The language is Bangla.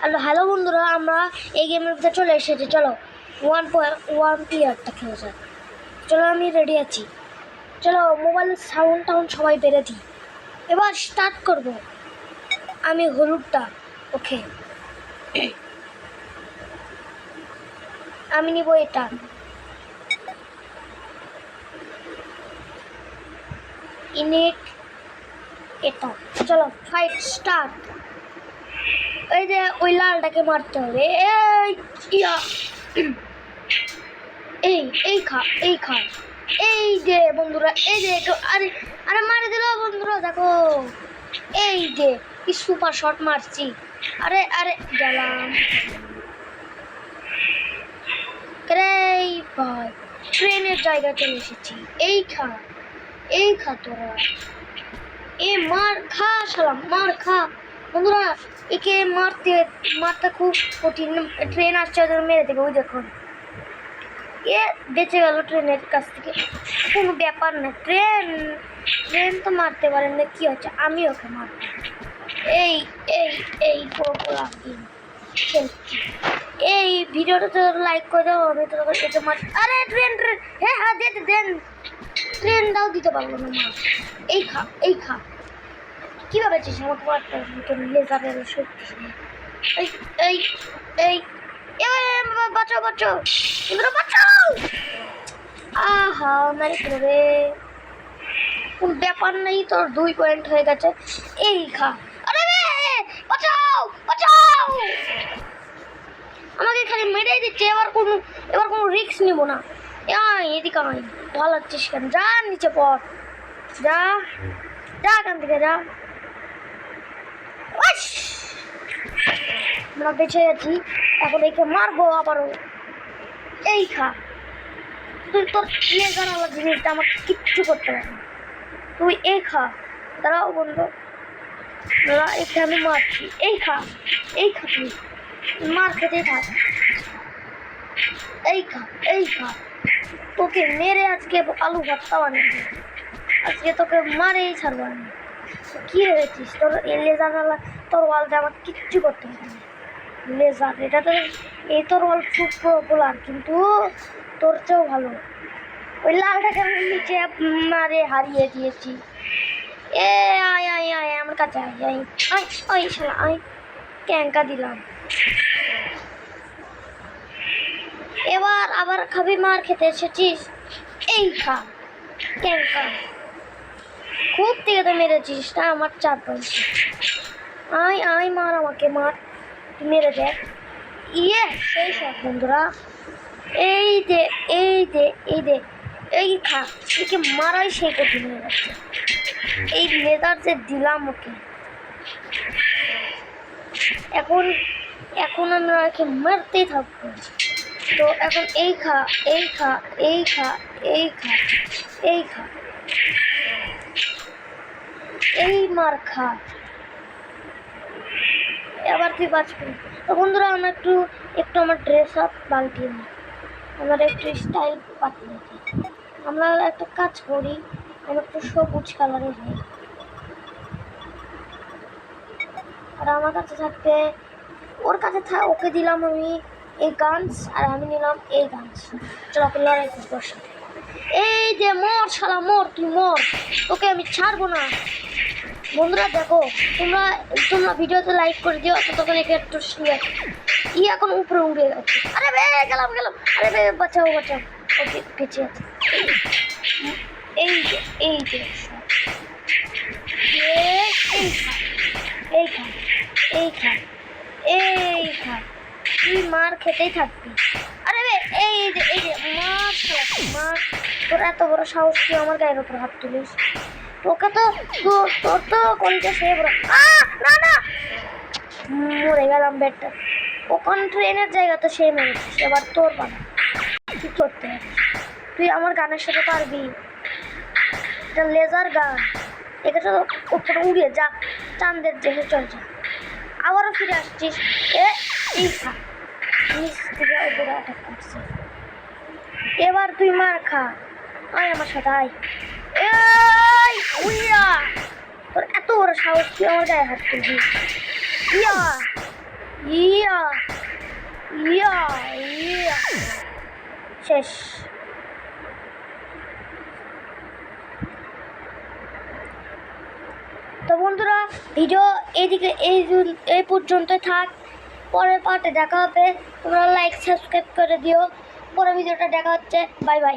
হ্যালো বন্ধুরা, আমরা এই গেমের ভিতরে চলে এসেছি। চলো 1.1 ইয়ারটা খেলে যাক। চলো, আমি রেডি আছি। চলো, মোবাইলের সাউন্ড টাউন্ড সবাই বেড়ে দিই। এবার স্টার্ট করব। আমি হলুদটা, ওকে। আমি নিব এটা। ইনিট এটা। চলো, ফাইট স্টার্ট। এই যে ওই লালটাকে মারতে হবে। এই খা এই যে বন্ধুরা, এই যে আরে আরে মারে দিল বন্ধুরা, দেখো এই যে কি সুপার শট মারছি। আরে আরে গেলাম রে ভাই, ট্রেনের জায়গা চলে এসেছি। এই খা তোরা, এ মার খা শালা, মার খা বন্ধুরা। একে মারতে খুব কঠিন। ট্রেন আসছে, ওদের মেরে দেবে। ওই দেখুন, এ বেঁচে গেল ট্রেনের কাছ থেকে। কোনো ব্যাপার না, ট্রেন তো মারতে পারেন না, কি হচ্ছে, আমি ওকে মারব। এই এই এই খেলছি। এই ভিডিওটা তো লাইক করে দাও। আমি তো এটা মার। আরে ট্রেন, হ্যাঁ দেন। ট্রেনটাও দিতে পারবো না মা। এই খা কিভাবে চিস আমাকে মারতে লেজারের শক্তি। এই এই বাঁচাও আহা মারি করবে। কোন ব্যাপার নেই, তোর 2 পয়েন্ট হয়ে গেছে। এই খা। আরে বাঁচাও আমাকে খালি মেরেই দিচ্ছে। এবার কোনো রিস্ক নিব না। এদিকে আমি ভালো লাগছিস কেন? যা নিচে পড়, যা এখান থেকে যা। আমরা বেঁচে গেছি। এখন একে মারবো আবারও। এই খা। তুই তোর জানালা জিনিসটা আমাকে কিচ্ছু করতে পারে না। তুই এই খা। দাঁড়াও বন্ধু, দাঁড়া, একে আমি মারছি। এই খা তুই মার খেতেই থাক। এই খা তোকে মেরে আজকে আলু ভর্তা বানিয়ে দেব। আজকে তোকে মারেই ছাড়বো আমি। কি হয়েছিস? তোর লেজার তোর ওয়ালটা আমার কিচ্ছু করতে হবে না। লেজার এটা তো, এই তোর ওয়াল খুব পপুলার, কিন্তু তোর চেয়েও ভালো। ওই লালটাকে আমি নিচে মারে হারিয়ে দিয়েছি। আয় আমার কাছে আয় শালা, আয় ক্যাঙ্কা দিলাম। এবার আবার খাবি? মার খেতে এসেছিস? এই খা ক্যাঙ্কা। খুব থেকে তো মেরেছিস না, আমার 4 পয়েন্ট। আয় মার, আমাকে মার, মেরে দেখ। সেই সব বন্ধুরা। এই খা। একে মারাই সেই কঠিন হয়ে যাচ্ছে। এই লেদার যে দিলাম ওকে, এখন আমরা একে মারতেই থাকবো। তো এখন এই খা এই মার খা। এবার তুই বাঁচবি। তো বন্ধুরা, আমরা একটু আমার ড্রেস আপ পাল্টিয়ে নিই, আমরা একটু স্টাইল পাল্টিয়ে নিই। আমরা একটা কাজ করি, আমরা একটু সবুজ কালারের হই। আর আমার কাছে থাকবে, ওর কাছে ওকে দিলাম আমি এই গানস, আর আমি নিলাম এই গানস। চলো ওকে লড়াই করবো ওর সাথে। এই যে মর শালা, মর, তুই মর, তোকে আমি ছাড়বো না। বন্ধুরা দেখো, তোমরা ভিডিওতে লাইক করে দিও। ততক্ষণ একে একটু এখন উপরে উড়ে গেছে। আরে গেলাম। আরে বাঁচাও, ওকে বেঁচে আছে। এই যে এই খা তুই মার খেতেই থাকবি। আরে এই যে মার। তোর এত বড় সাহস, তুই আমার গায়ের উপর হাত তুলিস? তোকে তো তোর তো কোনটা সে বড়। না মরে গেলাম বেডটা। ওখানে ট্রেনের জায়গা তো সে মেরেছিস, এবার তোর পালা। কি করতে হবে? তুই আমার গানের সাথে পারবি? এটা লেজার গান। এটা তো উপরে উড়িয়ে যা, চাঁদের দেশে চল যা। আবারও ফিরে আসছিস? এই খা। নিচ থেকে উপরে অ্যাটাক করছে। এবার তুই মার খা। আয় আমার সাথে, আয়। তোর এত বড় সাহস, তুই আমার গায়ে হাত তুলবি? ইয়া ইয়া শেষ। তো বন্ধুরা ভিডিও এইদিকে এই পর্যন্ত থাক, পরের পার্টে দেখা হবে। তোমরা লাইক সাবস্ক্রাইব করে দিও। পরের ভিডিওটা দেখা হচ্ছে, বাই বাই।